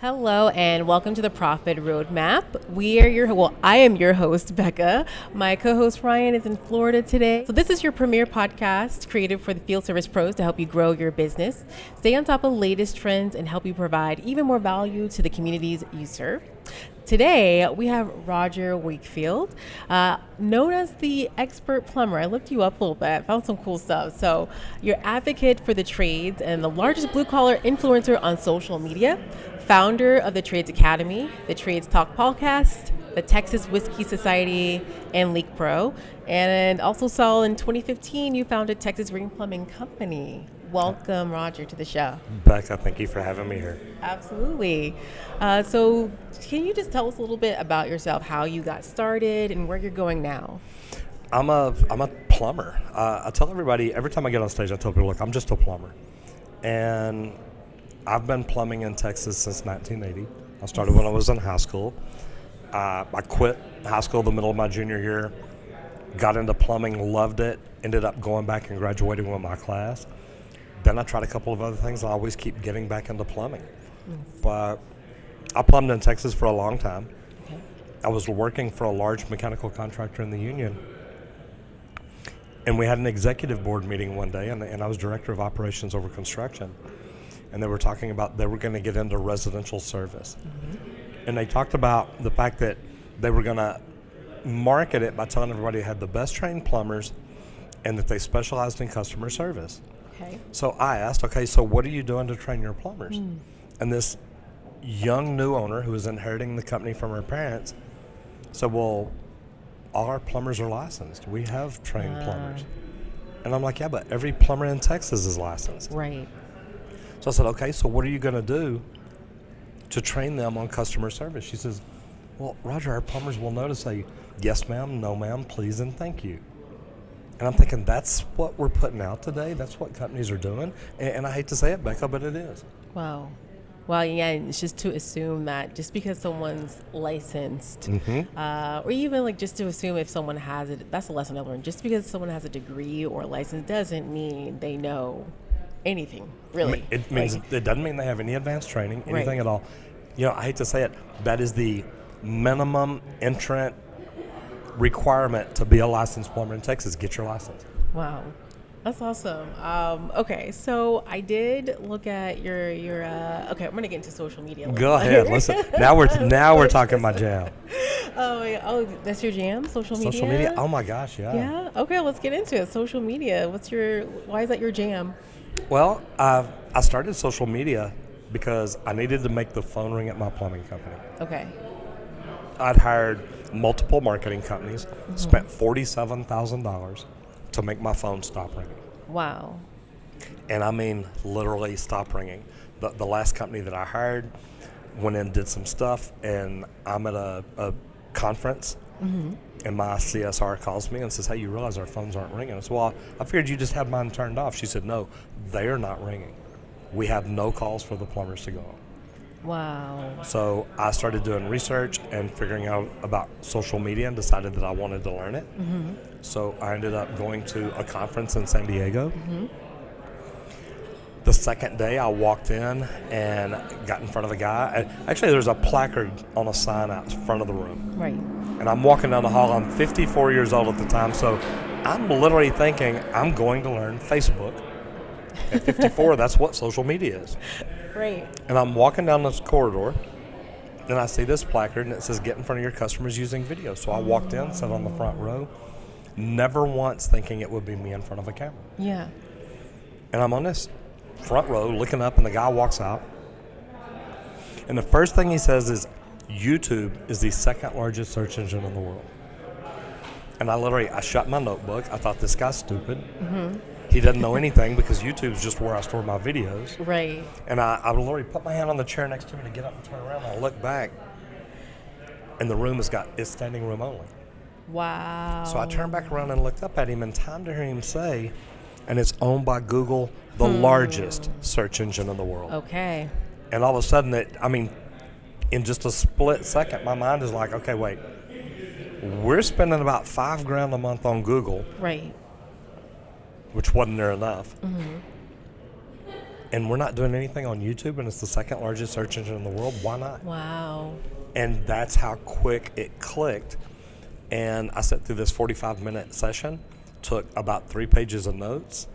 Hello and welcome to the Profit Roadmap. I am your host, Becca. My co-host Ryan is in Florida today. So this is your premier podcast created for the field service pros to help you grow your business, stay on top of the latest trends, and help you provide even more value to the communities you serve. Today, we have Roger Wakefield, known as the Expert Plumber. I looked you up a little bit, found some cool stuff. So you're advocate for the trades and the largest blue-collar influencer on social media, founder of the Trades Academy, the Trades Talk podcast, the Texas Whiskey Society, and Leak Pro. And also saw in 2015, you founded Texas Ring Plumbing Company. Welcome, Roger, to the show. Becca, thank you for having me here. Absolutely. So can you just tell us a little bit about yourself, how you got started and where you're going now? I'm a plumber. I tell everybody, every time I get on stage, I tell people, look, I'm just a plumber. And I've been plumbing in Texas since 1980. I started when I was in high school. I quit high school the middle of my junior year, got into plumbing, loved it, ended up going back and graduating with my class. Then I tried a couple of other things. I always keep getting back into plumbing. But I plumbed in Texas for a long time. Okay. I was working for a large mechanical contractor in the union. And we had an executive board meeting one day, and I was director of operations over construction. And they were talking about they were going to get into residential service. Mm-hmm. And they talked about the fact that they were going to market it by telling everybody they had the best trained plumbers and that they specialized in customer service. Okay. So I asked, okay, so what are you doing to train your plumbers? And this young new owner who was inheriting the company from her parents said, well, all our plumbers are licensed. We have trained plumbers. And I'm like, yeah, but every plumber in Texas is licensed. Right. So I said, okay, so what are you going to do to train them on customer service? She says, well, Roger, our plumbers will know to say, yes, ma'am, no, ma'am, please, and thank you. And I'm thinking, that's what we're putting out today. That's what companies are doing. And I hate to say it, Becca, but it is. Wow. Well, yeah, it's just to assume that just because someone's licensed, or even like just to assume if someone has it, that's a lesson I learned. Just because someone has a degree or a license doesn't mean they know anything, really. It means it doesn't mean they have any advanced training, anything at all. You know, I hate to say it, that is the minimum entrant requirement to be a licensed plumber in Texas. Get your license. Wow, that's awesome. Okay, so I did look at your. Okay, I'm gonna get into social media. Go ahead. Listen. Now we're talking my jam. Oh, that's your jam. Social media. Social media. Oh my gosh, yeah. Yeah. Okay, let's get into it. Social media. Why is that your jam? Well, I started social media because I needed to make the phone ring at my plumbing company. Okay. I'd hired multiple marketing companies, spent $47,000 to make my phone stop ringing. Wow. And I mean literally stop ringing. The last company that I hired went in and did some stuff, and I'm at a conference, and my CSR calls me and says, hey, you realize our phones aren't ringing? I said, well, I figured you just had mine turned off. She said, no, they are not ringing. We have no calls for the plumbers to go on. Wow. So I started doing research and figuring out about social media and decided that I wanted to learn it. So I ended up going to a conference in San Diego. The second day I walked in and got in front of a guy. Actually, there's a placard on a sign out front of the room. Right. And I'm walking down the hall. I'm 54 years old at the time, so I'm literally thinking I'm going to learn Facebook. At 54, that's what social media is. Right. And I'm walking down this corridor, and I see this placard, and it says, get in front of your customers using video. So I walked in, sat on the front row, never once thinking it would be me in front of a camera. Yeah. And I'm on this front row looking up, and the guy walks out. And the first thing he says is, YouTube is the second largest search engine in the world. And I shut my notebook. I thought, this guy's stupid. He doesn't know anything because YouTube's just where I store my videos. Right. And I literally put my hand on the chair next to me to get up and turn around. And I look back, and the room it's standing room only. Wow. So I turned back around and looked up at him, and time to hear him say, and it's owned by Google, the largest search engine in the world. Okay. And all of a sudden, in just a split second, my mind is like, okay, wait. We're spending about $5,000 a month on Google. Right. Which wasn't there enough. and we're not doing anything on YouTube, and it's the second largest search engine in the world. Why not? Wow. And that's how quick it clicked. And I sat through this 45-minute session, took about 3 pages of notes,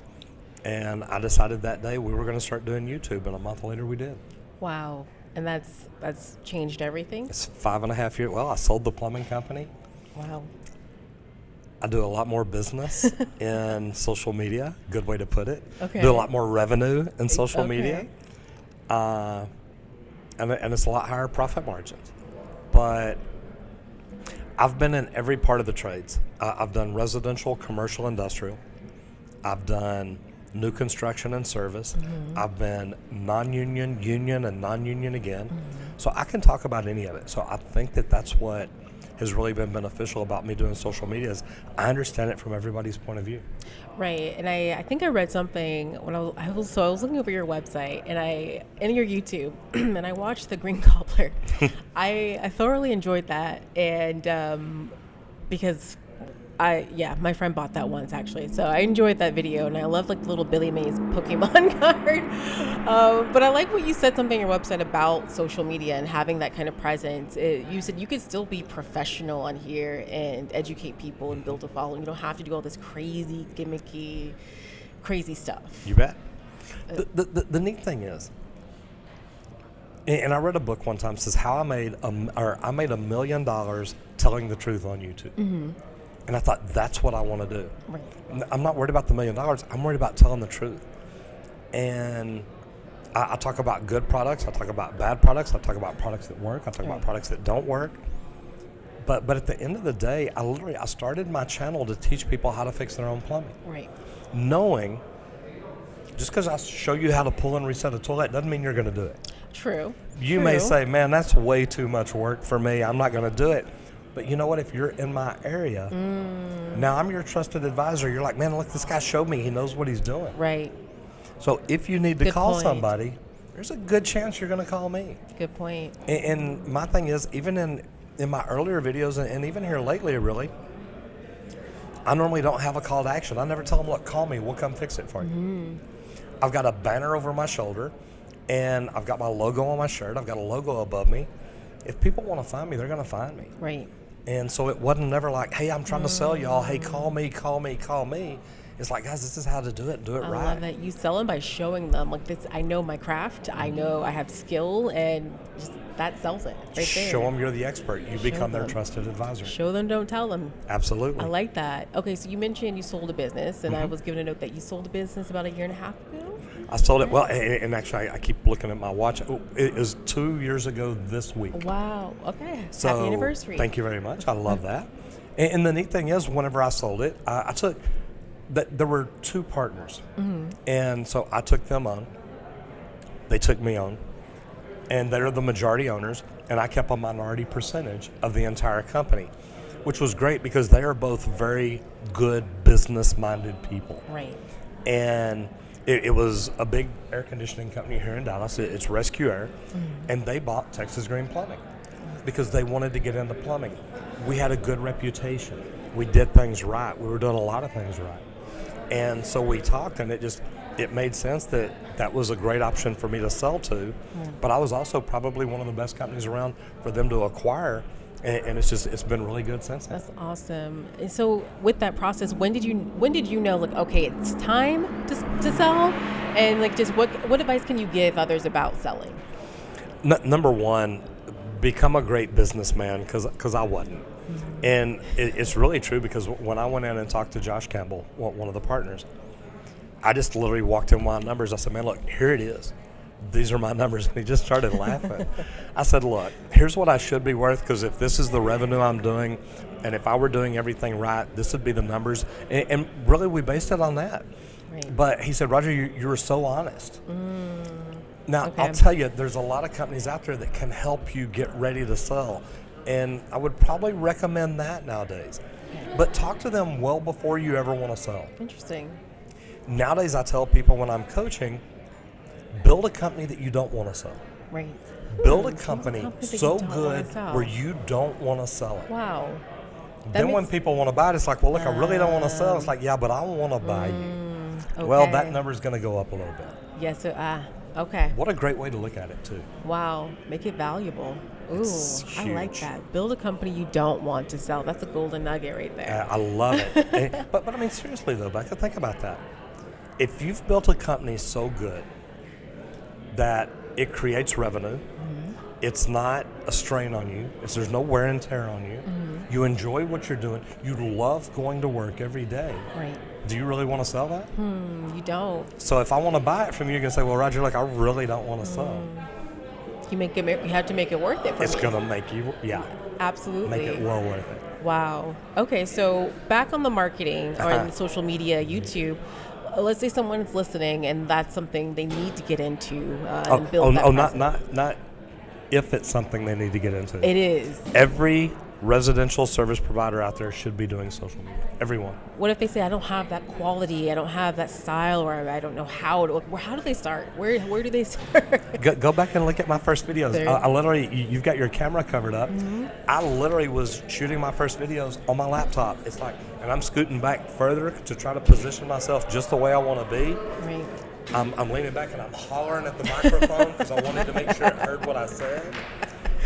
and I decided that day we were going to start doing YouTube, and a month later we did. Wow. And that's changed everything? It's 5.5 years. Well, I sold the plumbing company. Wow. I do a lot more business in social media, good way to put it. Okay. Do a lot more revenue in social media. And it's a lot higher profit margins. But I've been in every part of the trades. I've done residential, commercial, industrial. I've done new construction and service. Mm-hmm. I've been non-union, union, and non-union again. Mm-hmm. So I can talk about any of it. So I think that that's what has really been beneficial about me doing social media is I understand it from everybody's point of view. Right, and I think I read something when I was looking over your website and your YouTube, and I watched the Green Cobbler. I thoroughly enjoyed that, and because my friend bought that once actually, so I enjoyed that video, and I love like the little Billy Mays Pokemon card. But I like what you said something on your website about social media and having that kind of presence. You said you could still be professional on here and educate people and build a following. You don't have to do all this crazy, gimmicky, crazy stuff. You bet. The neat thing is, and I read a book one time says how I made $1 million telling the truth on YouTube. Mm-hmm. And I thought, that's what I want to do. Right. I'm not worried about the $1 million. I'm worried about telling the truth. And I talk about good products. I talk about bad products. I talk about products that work. I talk about products that don't work. But at the end of the day, I started my channel to teach people how to fix their own plumbing. Right. Knowing, just because I show you how to pull and reset a toilet doesn't mean you're going to do it. True. You may say, man, that's way too much work for me. I'm not going to do it. But you know what? If you're in my area, now I'm your trusted advisor. You're like, man, look, this guy showed me. He knows what he's doing. Right. So if you need to call somebody, there's a good chance you're going to call me. Good point. And my thing is, even in my earlier videos and even here lately, really, I normally don't have a call to action. I never tell them, look, call me. We'll come fix it for you. Mm-hmm. I've got a banner over my shoulder, and I've got my logo on my shirt. I've got a logo above me. If people want to find me, they're going to find me. Right. And so it wasn't never like, hey, I'm trying to sell y'all. Hey, call me. It's like, guys, this is how to do it. Do it right. I love that. You sell them by showing them. Like this, I know my craft. I know I have skill, and just that sells it right there. Show them you're the expert. You become their trusted advisor. Show them, don't tell them. Absolutely. I like that. Okay, so you mentioned you sold a business, and I was given a note that you sold a business about 1.5 years ago? I sold it. Well, and actually, I keep looking at my watch. It was 2 years ago this week. Wow. Okay. So, happy anniversary. Thank you very much. I love that. And the neat thing is, whenever I sold it, I took that there were 2 partners, and so I took them on. They took me on, and they're the majority owners, and I kept a minority percentage of the entire company, which was great because they are both very good business-minded people. Right. And it was a big air conditioning company here in Dallas. It's Rescue Air, and they bought Texas Green Plumbing because they wanted to get into plumbing. We had a good reputation. We did things right. We were doing a lot of things right. And so we talked, and it made sense that was a great option for me to sell to, but I was also probably one of the best companies around for them to acquire, and it's been really good since then. That's awesome. And so with that process, when did you know, like, okay, it's time to sell, and like just what advice can you give others about selling? Number one, become a great businessman, because I wasn't. And it's really true, because when I went in and talked to Josh Campbell, one of the partners, I just literally walked in my numbers. I said, man, look, here it is. These are my numbers. And he just started laughing. I said, look, here's what I should be worth, because if this is the revenue I'm doing, and if I were doing everything right, this would be the numbers. And really, we based it on that. Right. But he said, Roger, you were so honest. Now, okay. I'll tell you, there's a lot of companies out there that can help you get ready to sell. And I would probably recommend that nowadays. But talk to them well before you ever want to sell. Interesting. Nowadays, I tell people when I'm coaching, build a company that you don't want to sell. Right. Build a company so good where you don't want to sell it. Wow. Then when people want to buy it, it's like, well, look, I really don't want to sell. It's like, yeah, but I want to buy you. Well, that number is going to go up a little bit. Yes. Okay. What a great way to look at it, too. Wow. Make it valuable. Ooh, It's I like huge. that. Build a company you don't want to sell. That's a golden nugget right there. I love it. But I mean, seriously, though, Becca, think about that. If you've built a company so good that it creates revenue, it's not a strain on you, there's no wear and tear on you, you enjoy what you're doing, you love going to work every day. Right. Do you really want to sell that? You don't. So if I want to buy it from you, you can say, well, Roger, look, I really don't want to sell. You have to make it worth it for It's me. going to make you, Absolutely. make it well worth it. Wow. Okay, so back on the marketing or in social media, YouTube, let's say someone's listening and that's something they need to get into and build that presence. Not if it's something they need to get into. It is. Every residential service provider out there should be doing social media. Everyone. What if they say, I don't have that quality, I don't have that style, or I don't know how do they start? Where do they start? Go back and look at my first videos. I literally, you've got your camera covered up. I literally was shooting my first videos on my laptop. It's like, and I'm scooting back further to try to position myself just the way I want to be. Right. I'm leaning back and I'm hollering at the microphone because I wanted to make sure it heard what I said.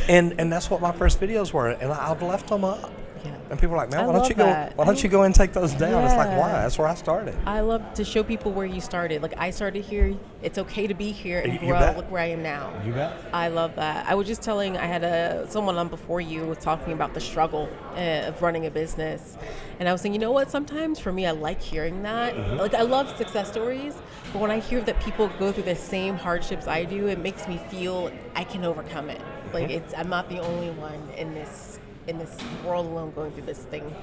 And that's what my first videos were, and I've left them up. Yeah. And people are like, man, I why don't love you go? that. Why don't you go and take those down? It's like, Yeah. why? That's where I started. I love to show people where you started. Like, I started here. It's okay to be here and You grow. bet. Look where I am now. You bet. I love that. I was just telling, I had someone on before you was talking about the struggle of running a business. And I was saying, you know what? Sometimes for me, I like hearing that. Like, I love success stories. But when I hear that people go through the same hardships I do, it makes me feel I can overcome it. Like, I'm not the only one in this world alone going through this thing,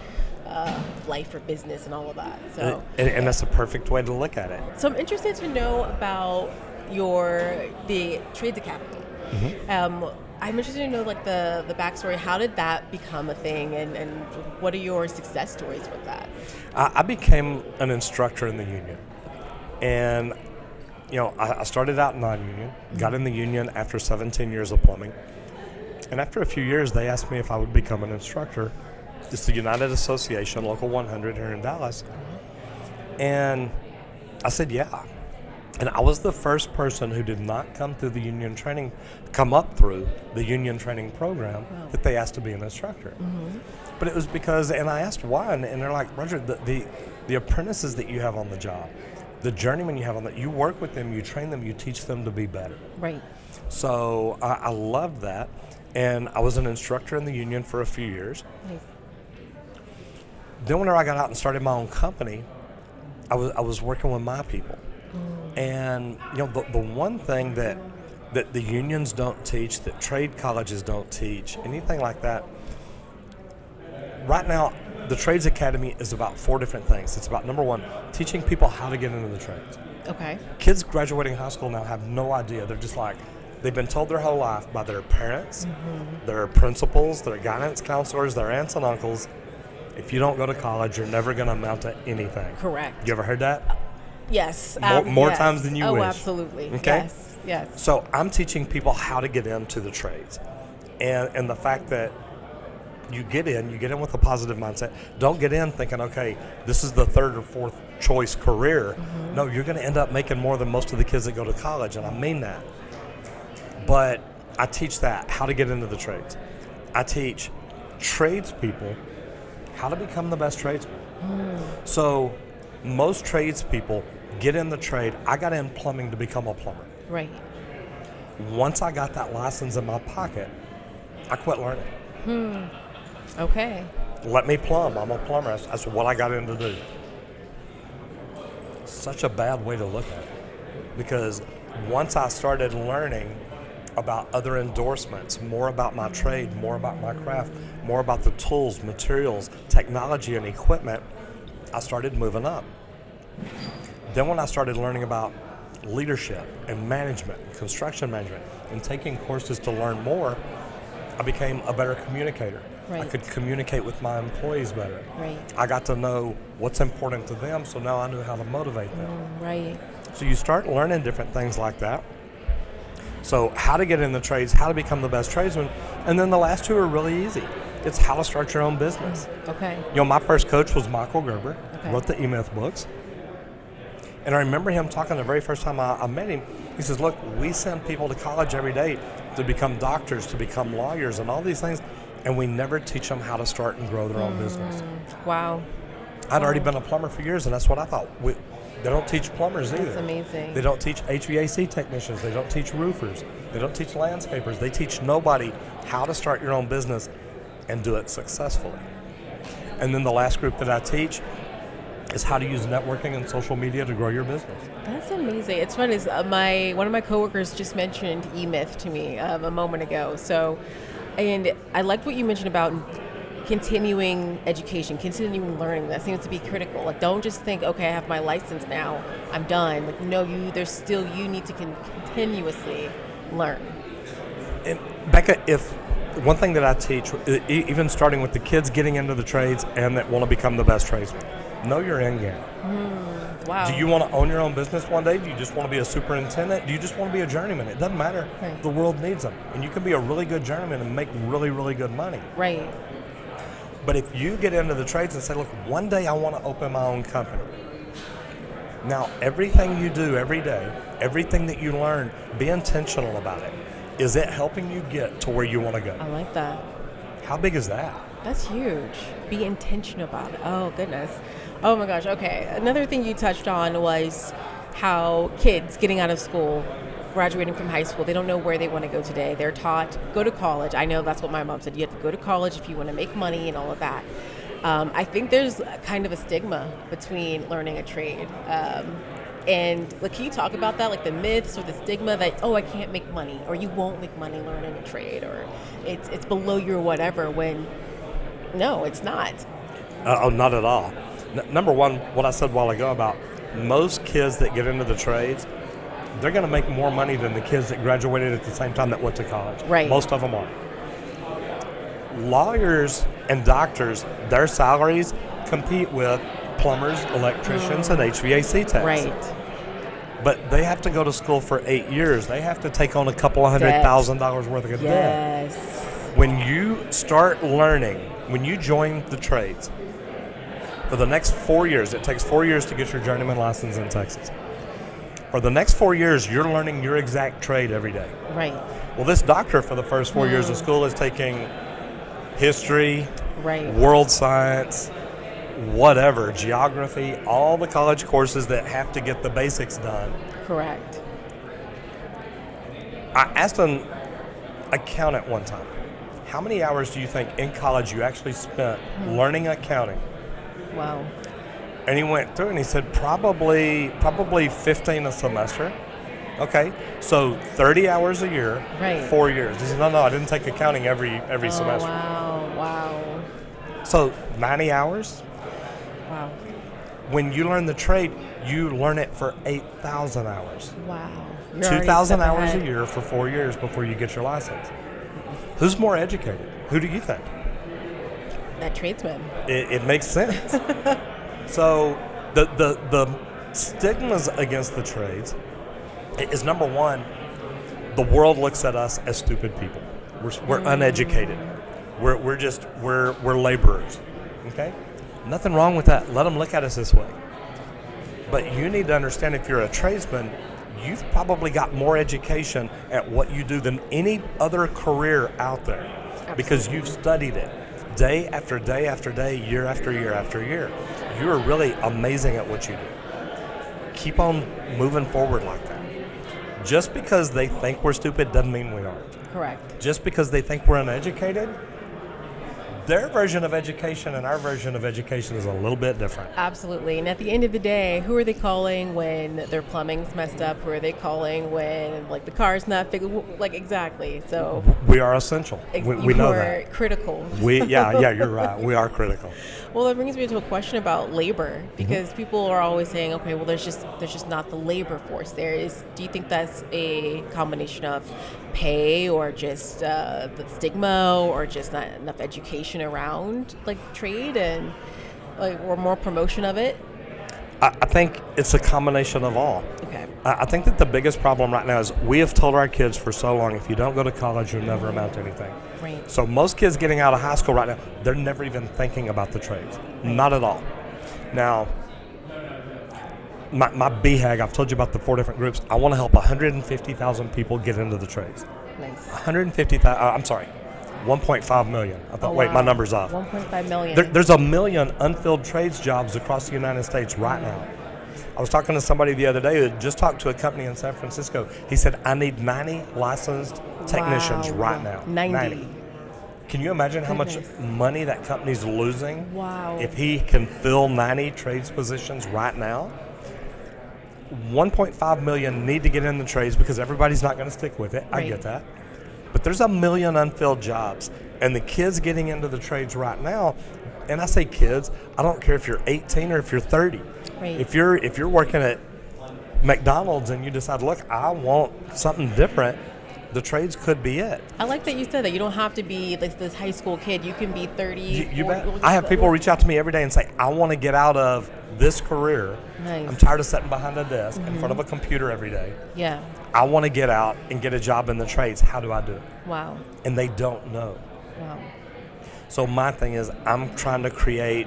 life or business and all of that. So, And that's the perfect way to look at it. so I'm interested to know about the Trades Academy. I'm interested to know like the backstory. How did that become a thing, and what are your success stories with that? I became an instructor in the union, and I started out non-union, got in the union after 17 years of plumbing, and after a few years, they asked me if I would become an instructor. It's the United Association, Local 100 here in Dallas, and I said yeah. And I was the first person who did not come up through the union training program that they asked to be an instructor. But it was because, and I asked why, and they're like, Roger, the apprentices that you have on the job, the journeymen you have on that, you work with them, you train them, you teach them to be better. Right. So I loved that, and I was an instructor in the union for a few years. Nice. Then whenever I got out and started my own company, I was working with my people. And the one thing that the unions don't teach, that trade colleges don't teach, anything like that. Right now, the Trades Academy is about 4 different things. It's about, number 1, teaching people how to get into the trades. Okay. Kids graduating high school now have no idea. They're just like, they've been told their whole life by their parents, their principals, their guidance counselors, their aunts and uncles, if you don't go to college, you're never going to amount to anything. Correct. You ever heard that? Yes. More yes. times than you wish. Oh, absolutely. Okay? Yes. So I'm teaching people how to get into the trades. And the fact that you get in with a positive mindset. Don't get in thinking, okay, this is the 3rd or 4th choice career. No, you're going to end up making more than most of the kids that go to college, and I mean that. But I teach that, how to get into the trades. I teach tradespeople how to become the best tradesman. So most tradespeople get in the trade. I got in plumbing to become a plumber. Right. Once I got that license in my pocket, I quit learning. Okay. Let me plumb. I'm a plumber. That's what I got in to do. Such a bad way to look at it. Because once I started learning about other endorsements, more about my trade, more about my craft, more about the tools, materials, technology, and equipment, I started moving up. Then when I started learning about leadership and management, construction management, and taking courses to learn more, I became a better communicator. Right. I could communicate with my employees better. Right. I got to know what's important to them, so now I knew how to motivate them. Right. So you start learning different things like that. So how to get in the trades, how to become the best tradesman, and then the last 2 are really easy. It's how to start your own business. Okay. My first coach was Michael Gerber, Okay. wrote the E-Myth books. And I remember him talking the very first time I met him. He says, look, we send people to college every day to become doctors, to become lawyers, and all these things, and we never teach them how to start and grow their own business. Wow. I'd already been a plumber for years, and that's what I thought. They don't teach plumbers either. That's amazing. They don't teach HVAC technicians. They don't teach roofers. They don't teach landscapers. They teach nobody how to start your own business and do it successfully. And then the last group that I teach is how to use networking and social media to grow your business. That's amazing. It's funny. One of my coworkers just mentioned eMyth to me a moment ago. So, and I liked what you mentioned about continuing education, continuing learning. That seems to be critical. Like, don't just think, okay, I have my license now, I'm done. Like, no, you need to continuously learn. And Becca, if one thing that I teach, even starting with the kids getting into the trades and that want to become the best tradesmen, know your end game. Wow. Do you want to own your own business one day? Do you just want to be a superintendent? Do you just want to be a journeyman? It doesn't matter. Right. The world needs them. And you can be a really good journeyman and make really, really good money. Right. But if you get into the trades and say, look, one day I want to open my own company. Now, everything you do every day, everything that you learn, be intentional about it. Is it helping you get to where you want to go? I like that. How big is that? That's huge. Be intentional about it. Oh, goodness. Oh, my gosh. Okay. Another thing you touched on was how kids getting out of school, graduating from high school, they don't know where they want to go today. They're taught, go to college. I know that's what my mom said. You have to go to college if you want to make money and all of that. I think there's kind of a stigma between learning a trade. And can you talk about that, like the myths or the stigma that, oh, I can't make money, or you won't make money learning a trade, or it's below your whatever, when no, it's not. Not at all. Number one, what I said a while ago about most kids that get into the trades, they're going to make more money than the kids that graduated at the same time that went to college. Right. Most of them are. Lawyers and doctors, their salaries compete with plumbers, electricians, and HVAC techs. Right. But they have to go to school for 8 years. They have to take on a couple of $100,000 worth of debt. Yes. When you start learning, when you join the trades, for the next 4 years, it takes 4 years to get your journeyman license in Texas. For the next 4 years, you're learning your exact trade every day. Right. Well, this doctor for the first 4 years of school is taking history, right, world science, whatever, geography, all the college courses that have to get the basics done. Correct. I asked an accountant one time, how many hours do you think in college you actually spent learning accounting? Wow. And he went through and he said probably 15 a semester. Okay, so 30 hours a year, right, 4 years. He said, no, I didn't take accounting every semester. Wow. So 90 hours? Wow. When you learn the trade, you learn it for 8,000 hours. Wow. 2,000 hours a year for 4 years before you get your license. Who's more educated? Who do you think? That tradesman. It makes sense. So the stigmas against the trades is, number one, the world looks at us as stupid people. We're uneducated. We're laborers. Okay? Nothing wrong with that. Let them look at us this way. But you need to understand, if you're a tradesman, you've probably got more education at what you do than any other career out there. Absolutely. Because you've studied it day after day after day, year after year after year. You're really amazing at what you do. Keep on moving forward like that. Just because they think we're stupid doesn't mean we are. Correct. Just because they think we're uneducated, their version of education and our version of education is a little bit different. Absolutely. And at the end of the day, who are they calling when their plumbing's messed up? Who are they calling when, like, the car's not fixed? Like, exactly. So we are essential. We know that. Critical. Yeah, you're right. We are critical. Well, that brings me to a question about labor, because people are always saying, okay, well, there's just not the labor force there. Do you think that's a combination of pay, or just the stigma, or just not enough education around, like, trade, and or more promotion of it? I think it's a combination of all. Okay. I think that the biggest problem right now is we have told our kids for so long, if you don't go to college, you'll never amount to anything. Right. So most kids getting out of high school right now, they're never even thinking about the trades. Not at all. Now, my BHAG, I've told you about the 4 different groups. I want to help 150,000 people get into the trades. Nice. 150,000, I'm sorry, 1.5 million. I thought, wait, my number's off. 1.5 million. There's 1 million unfilled trades jobs across the United States right now. I was talking to somebody the other day who had just talked to a company in San Francisco. He said, I need 90 licensed technicians right now. 90. Can you imagine how much money that company's losing if he can fill 90 trades positions right now? 1.5 million need to get in the trades because everybody's not going to stick with it. Right. I get that. But there's 1 million unfilled jobs. And the kids getting into the trades right now, and I say kids, I don't care if you're 18 or if you're 30. Right. If you're working at McDonald's and you decide, look, I want something different, the trades could be it. I like that you said that. You don't have to be like this high school kid. You can be 30. You bet. I have people reach out to me every day and say, I want to get out of this career. Nice. I'm tired of sitting behind a desk in front of a computer every day. Yeah. I want to get out and get a job in the trades. How do I do it? Wow. And they don't know. Wow. So my thing is, I'm trying to create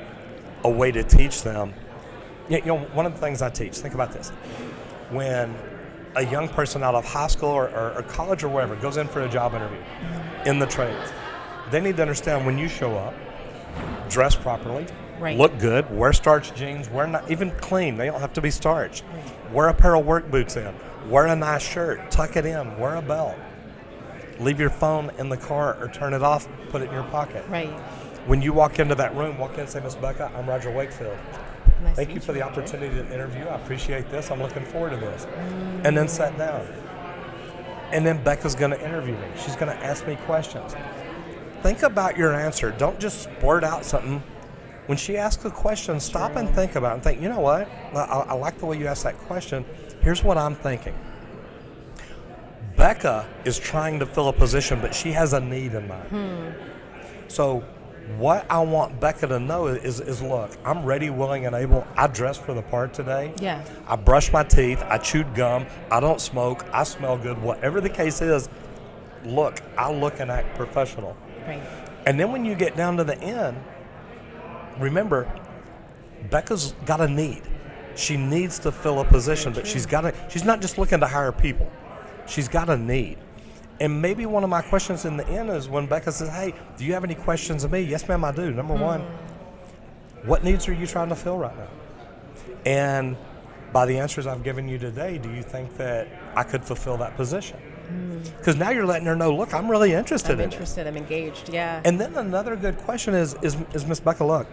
a way to teach them. You know, one of the things I teach, think about this. When a young person out of high school or college or wherever goes in for a job interview in the trades, they need to understand when you show up, dress properly, look good, wear starched jeans, wear not even clean, they don't have to be starched. Wear a pair of work boots in, wear a nice shirt, tuck it in, wear a belt. Leave your phone in the car or turn it off, put it in your pocket. Right. When you walk into that room, walk in and say, Miss Becca, I'm Roger Wakefield. Nice Thank you for the opportunity to interview. I appreciate this. I'm looking forward to this. And then sit down. And then Becca's going to interview me. She's going to ask me questions. Think about your answer. Don't just blurt out something. When she asks a question, stop and think about it and think, you know what? I like the way you asked that question. Here's what I'm thinking. Becca is trying to fill a position, but she has a need in mind. So what I want Becca to know is look, I'm ready, willing, and able. I dressed for the part today. Yeah. I brushed my teeth. I chewed gum. I don't smoke. I smell good. Whatever the case is, look, I look and act professional. Right. And then when you get down to the end, remember, Becca's got a need. She needs to fill a position, but she's not just looking to hire people. She's got a need. And maybe one of my questions in the end is when Becca says, hey, do you have any questions of me? Yes, ma'am, I do. Number one, what needs are you trying to fill right now? And by the answers I've given you today, do you think that I could fulfill that position? Because now you're letting her know, look, I'm really interested in it. I'm engaged, yeah. And then another good question is Miss Becca, look,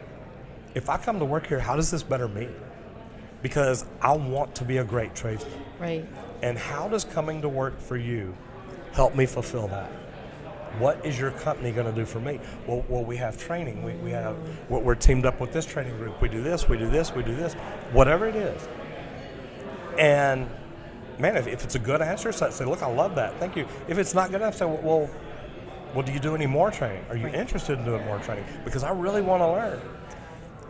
if I come to work here, how does this better me? Because I want to be a great tradesman. Right. And how does coming to work for you help me fulfill that? What is your company going to do for me? Well, we have training. We're teamed up with this training group. We do this, we do this, we do this, whatever it is. And man, if it's a good answer, say, look, I love that. Thank you. If it's not good enough, say, well, do you do any more training? Are you interested in doing more training? Because I really want to learn.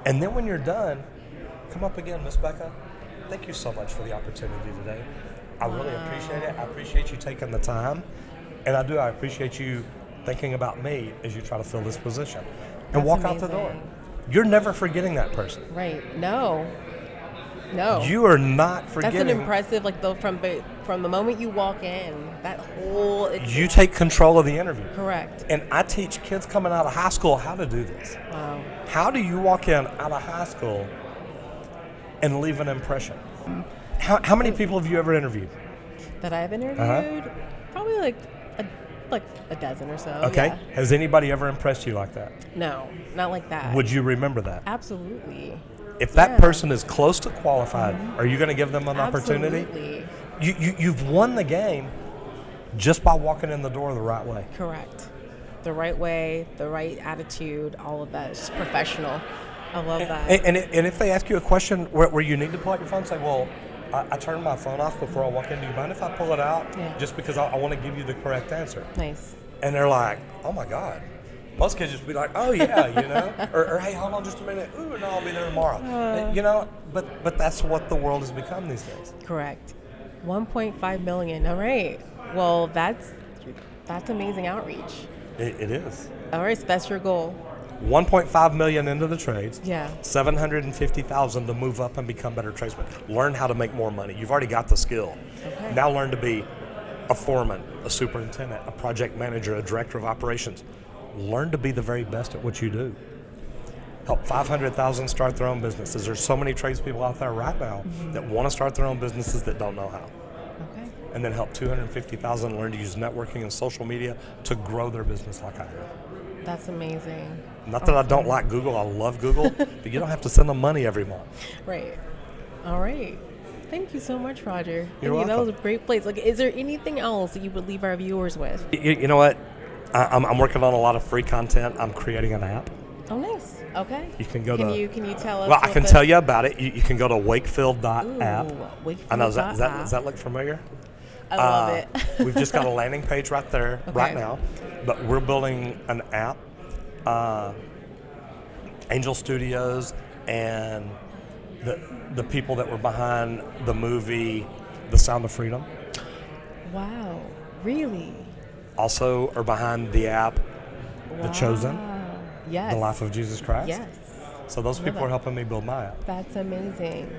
And then when you're done, come up again, Miss Becca. Thank you so much for the opportunity today. I really appreciate it. I appreciate you taking the time. And I appreciate you thinking about me as you try to fill this position. And walk out the door. You're never forgetting that person. Right. No. You are not forgetting. That's an impressive, from the moment you walk in, that whole... You take control of the interview. Correct. And I teach kids coming out of high school how to do this. Wow. How do you walk in out of high school and leave an impression? How many people have you ever interviewed? That I've interviewed? Probably like a dozen or so. Okay. Yeah. Has anybody ever impressed you like that? No, not like that. Would you remember that? Absolutely. If that person is close to qualified, are you going to give them an opportunity? Absolutely. You've won the game just by walking in the door the right way. Correct. The right way, the right attitude, all of that. It's just professional. I love that. And if they ask you a question where you need to pull out your phone, say, well, I turned my phone off before I walk in. Do you mind if I pull it out? Yeah. Just because I want to give you the correct answer. Nice. And they're like, oh my God. Most kids just be like, oh yeah, or hey, hold on just a minute. Ooh, no, I'll be there tomorrow. But that's what the world has become these days. Correct. 1.5 million. All right. Well, that's amazing outreach. It is. All right, so that's your goal. 1.5 million into the trades. Yeah. 750,000 to move up and become better tradesmen. Learn how to make more money. You've already got the skill. Okay. Now learn to be a foreman, a superintendent, a project manager, a director of operations. Learn to be the very best at what you do. Help 500,000 start their own businesses. There's so many tradespeople out there right now that want to start their own businesses that don't know how. Okay. And then help 250,000 learn to use networking and social media to grow their business like I do. That's amazing. Not that I don't like Google, I love Google, but you don't have to send them money every month. Right. All right. Thank you so much, Roger. You're Thank you. That welcome. was a great place. Like, is there anything else that you would leave our viewers with? You know what? I'm working on a lot of free content. I'm creating an app. Oh, nice. Okay. You can go Can to. you tell us? Well, I can tell you about it. You can go to wakefield.app. Wakefield. I know. Does that look familiar? I love it. We've just got a landing page right there right Okay. now, but we're building an app. Angel Studios and the people that were behind the movie The Sound of Freedom Wow. Really? also are behind the app The Chosen, Wow. Yes. The Life of Jesus Christ. Yes. So those people that. are helping me build my app. That's amazing.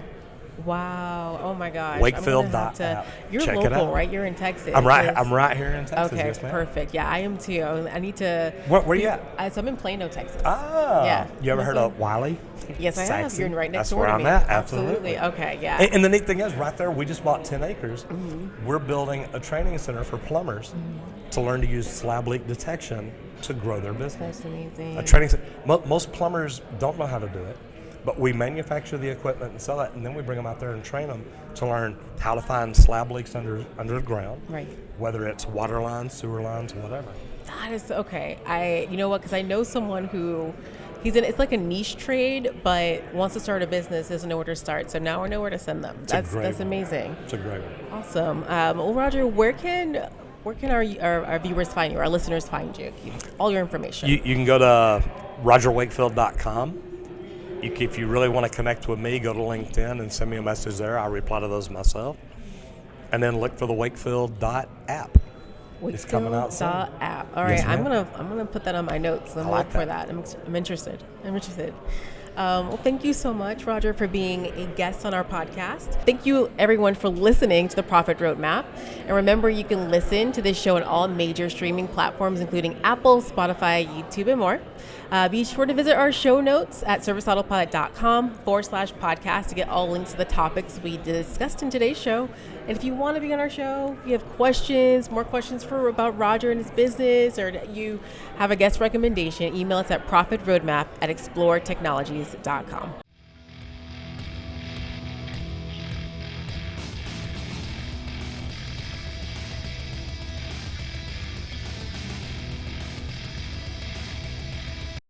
Wow. Oh my gosh. Wakefield.app. You're Check it local, out. right? You're in Texas. I'm right Yes. here in Texas. Okay, Yes, ma'am. perfect. Yeah, I am too. I need to. Where you at? So I'm in Plano, Texas. Ah. Yeah. You ever heard of Wiley? Yes, I have. Sexy. You're right next That's door where to I'm me. at. Absolutely. Okay. Yeah. And the neat thing is, right there, we just bought 10 acres. We're building a training center for plumbers to learn to use slab leak detection to grow their business. That's amazing. A training center. Most plumbers don't know how to do it, but we manufacture the equipment and sell it, and then we bring them out there and train them to learn how to find slab leaks under the ground. Right. Whether it's water lines, sewer lines, whatever. That is okay. You know what? Because I know someone who, it's like a niche trade, but wants to start a business, doesn't know where to start. So now I know where to send them. That's amazing. It's a great one. Awesome. Well, Roger, where can our viewers find you, our listeners find you? All your information. You can go to rogerwakefield.com. If you really want to connect with me, go to LinkedIn and send me a message there. I'll reply to those myself. And then look for the Wakefield.app. It's coming out soon. Wakefield.app. All right, Yes, I'm ma'am. gonna put that on my notes and I like look for that. that. I'm interested. Well, thank you so much, Roger, for being a guest on our podcast. Thank you, everyone, for listening to the Profit Roadmap. And remember, you can listen to this show on all major streaming platforms, including Apple, Spotify, YouTube, and more. Be sure to visit our show notes at serviceautopilot.com/podcast to get all links to the topics we discussed in today's show. And if you want to be on our show, you have questions, more questions about Roger and his business, or you have a guest recommendation, email us at profitroadmap@exploretechnologies.com.